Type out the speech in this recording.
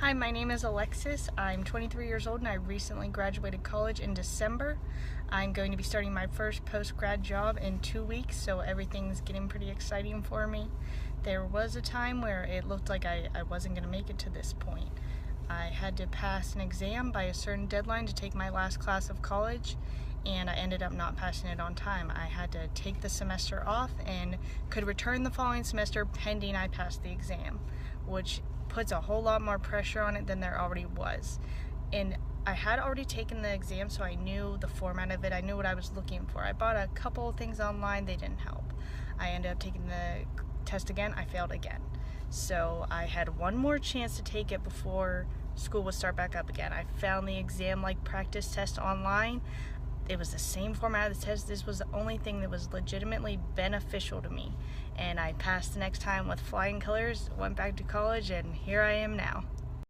Hi, my name is Alexis. I'm 23 years old and I recently graduated college in December. I'm going to be starting my first post-grad job in 2 weeks, so everything's getting pretty exciting for me. There was a time where it looked like I wasn't going to make it to this point. I had to pass an exam by a certain deadline to take my last class of college, and I ended up not passing it on time. I had to take the semester off and could return the following semester pending I passed the exam, which puts a whole lot more pressure on it than there already was. And I had already taken the exam, so I knew the format of it. I knew what I was looking for. I bought a couple of things online, they didn't help. I ended up taking the test again, I failed again. So I had one more chance to take it before school would start back up again. I found the exam-like practice test online. It was the same format of the test. This was the only thing that was legitimately beneficial to me. And I passed the next time with flying colors, went back to college, and here I am now.